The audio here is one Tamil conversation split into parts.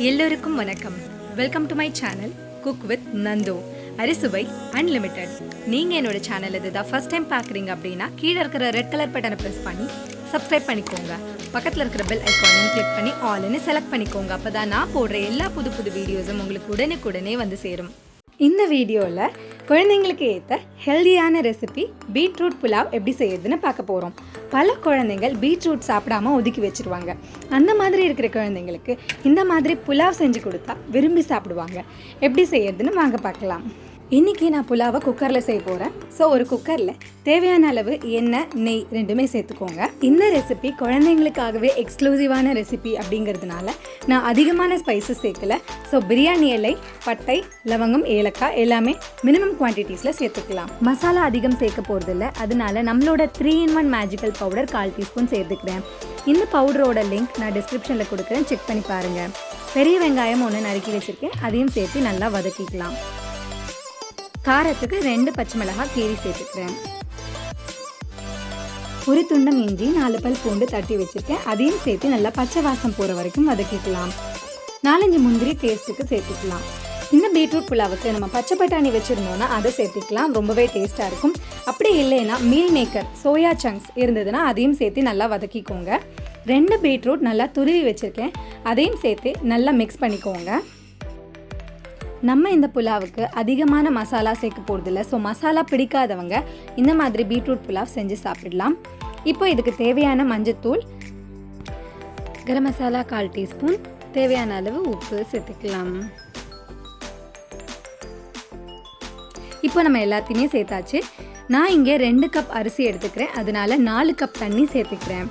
எல்லோருக்கும் வணக்கம். Welcome to my channel cook with Nandu. அரிசுவை அன்லிமிட்டெட். நீங்கள் என்னோட சேனல் இதுதான் ஃபர்ஸ்ட் டைம் பார்க்குறீங்க அப்படின்னா கீழே இருக்கிற ரெட் கலர் பட்டனை ப்ரெஸ் பண்ணி சப்ஸ்கிரைப் பண்ணிக்கோங்க. பக்கத்தில் இருக்கிற பெல் ஐக்கானையும் கிளிக் பண்ணி ஆல்னு செலக்ட் பண்ணிக்கோங்க. அப்போ தான் நான் போடுற எல்லா புது வீடியோஸும் உங்களுக்கு உடனுக்குடனே வந்து சேரும். இந்த வீடியோவில் குழந்தைங்களுக்கு ஏற்ற ஹெல்தியான ரெசிபி பீட்ரூட் புலாவ் எப்படி செய்யறதுன்னு பார்க்க போகிறோம். பல குழந்தைங்கள் பீட்ரூட் சாப்பிடாமல் ஒதுக்கி வச்சுருவாங்க. அந்த மாதிரி இருக்கிற குழந்தைங்களுக்கு இந்த மாதிரி புலாவ் செஞ்சு கொடுத்தா விரும்பி சாப்பிடுவாங்க. எப்படி செய்யறதுன்னு வாங்க பார்க்கலாம். இன்றைக்கி நான் புலாவை குக்கரில் செய்ய போகிறேன். ஸோ ஒரு குக்கரில் தேவையான அளவு எண்ணெய், நெய் ரெண்டுமே சேர்த்துக்கோங்க. இந்த ரெசிபி குழந்தைங்களுக்காகவே எக்ஸ்க்ளூசிவான ரெசிபி அப்படிங்கிறதுனால நான் அதிகமான ஸ்பைசஸ் சேர்க்கல. ஸோ பிரியாணி இலை, பட்டை, லவங்கம், ஏலக்காய் எல்லாமே மினிமம் குவான்டிட்டிஸில் சேர்த்துக்கலாம். மசாலா அதிகம் சேர்க்க போகிறதில்ல. அதனால நம்மளோட 3-in-1 மேஜிக்கல் பவுடர் 1/4 டீஸ்பூன் சேர்த்துக்கிறேன். இந்த பவுடரோட லிங்க் நான் டிஸ்கிரிப்ஷனில் கொடுக்குறேன், செக் பண்ணி பாருங்கள். பெரிய வெங்காயம் 1 நறுக்கி வச்சுருக்கேன், அதையும் சேர்த்து நல்லா வதக்கிக்கலாம். காரத்துக்கு 2 பச்சை மிளகாய் கீரி சேர்த்துக்கிறேன். ஒரு துண்டம் இஞ்சி, 4 பல் பூண்டு தட்டி வச்சுருக்கேன், அதையும் சேர்த்து நல்லா பச்சை வாசம் போகிற வரைக்கும் வதக்கிக்கலாம். 4-5 முந்திரி டேஸ்ட்டுக்கு சேர்த்துக்கலாம். இந்த பீட்ரூட் புலாவுக்கு நம்ம பச்சை பட்டாணி வச்சுருந்தோன்னா அதை சேர்த்துக்கலாம், ரொம்பவே டேஸ்ட்டாக இருக்கும். அப்படி இல்லைன்னா மீல் மேக்கர், சோயா சங்க்ஸ் இருந்ததுன்னா அதையும் சேர்த்து நல்லா வதக்கிக்கோங்க. 2 பீட்ரூட் நல்லா துருவி வச்சுருக்கேன், அதையும் சேர்த்து நல்லா மிக்ஸ் பண்ணிக்கோங்க. நம்ம இந்த புலாவுக்கு அதிகமான மசாலா சேர்க்க போகிறதில்ல. ஸோ மசாலா பிடிக்காதவங்க இந்த மாதிரி பீட்ரூட் புலாவ் செஞ்சு சாப்பிடலாம். இப்போ இதுக்கு தேவையான மஞ்சத்தூள், கரம் மசாலா 1/4 டீஸ்பூன், தேவையான அளவு உப்பு சேர்த்துக்கலாம். இப்போ நம்ம எல்லாத்தையுமே சேர்த்தாச்சு. நான் இங்கே 2 கப் அரிசி எடுத்துக்கிறேன், அதனால 4 கப் தண்ணி சேர்த்துக்கிறேன்.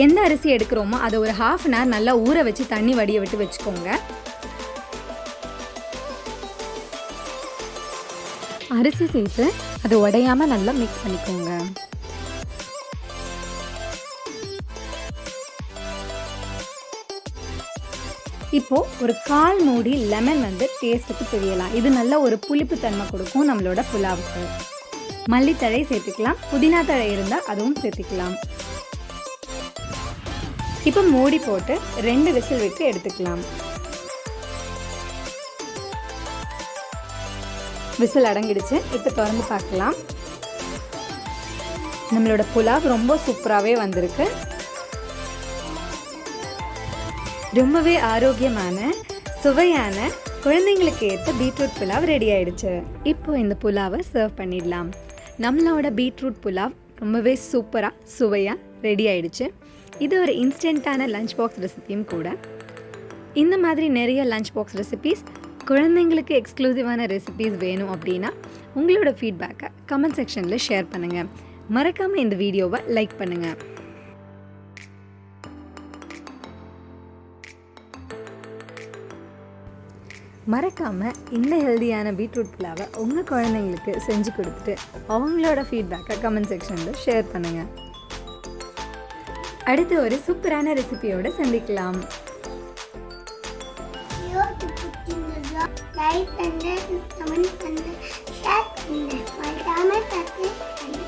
எந்த அரிசி எடுக்கிறோமோ அதை ஒரு 1/2 hour நல்லா ஊற வச்சு தண்ணி வடிய விட்டு வச்சுக்கோங்க. அரிசி சேர்த்து அது உடையாமல் நல்லா மிக்ஸ் பண்ணிக்கோங்க. இப்போ ஒரு 1/4 மூடி லெமன் டேஸ்ட்டுக்கு பிரியலாம். இது நல்ல ஒரு புளிப்பு தன்மை கொடுக்கும் நம்மளோட புலாவுக்கு. மல்லித்தழை சேர்த்துக்கலாம், புதினா தழை இருந்தால் அதுவும் சேர்த்துக்கலாம். இப்போ மூடி போட்டு 2 விசில் விட்டு எடுத்துக்கலாம். விசில் அடங்கிடுச்சு. இப்போ திறந்து பார்க்கலாம். நம்மளோட புலாவ் ரொம்ப சூப்பராகவே வந்திருக்கு. ரொம்பவே ஆரோக்கியமான, சுவையான, குழந்தைங்களுக்கு ஏற்ற பீட்ரூட் புலாவ் ரெடி ஆயிடுச்சு. இப்போ இந்த புலாவை சர்வ் பண்ணிடலாம். நம்மளோட பீட்ரூட் புலாவ் ரொம்பவே சூப்பராக, சுவையாக ரெடி ஆயிடுச்சு. இது ஒரு இன்ஸ்டண்ட்டான லஞ்ச் பாக்ஸ் ரெசிபியும் கூட. இந்த மாதிரி நிறைய லஞ்ச் பாக்ஸ் ரெசிபீஸ், குழந்தைங்களுக்கு எக்ஸ்க்ளூசிவான ரெசிபீஸ் வேணும் அப்படின்னா உங்களோட ஃபீட்பேக்கை கமெண்ட் செக்ஷனில் ஷேர் பண்ணுங்கள். மறக்காமல் இந்த வீடியோவை லைக் பண்ணுங்கள். மறக்காமல் இந்த ஹெல்தியான பீட்ரூட் புலாவை உங்கள் குழந்தைங்களுக்கு செஞ்சு கொடுத்துட்டு அவங்களோட ஃபீட்பேக்கை கமெண்ட் செக்ஷனில் ஷேர் பண்ணுங்கள். அடுத்து ஒரு சூப்பரான ரெசிபியோடு சந்திக்கலாம். லைக் பண்ணு, கமெண்ட் பண்ணு, ஷேர் பண்ணு, மறக்காம சப்ஸ்கிரைப் பண்ணு.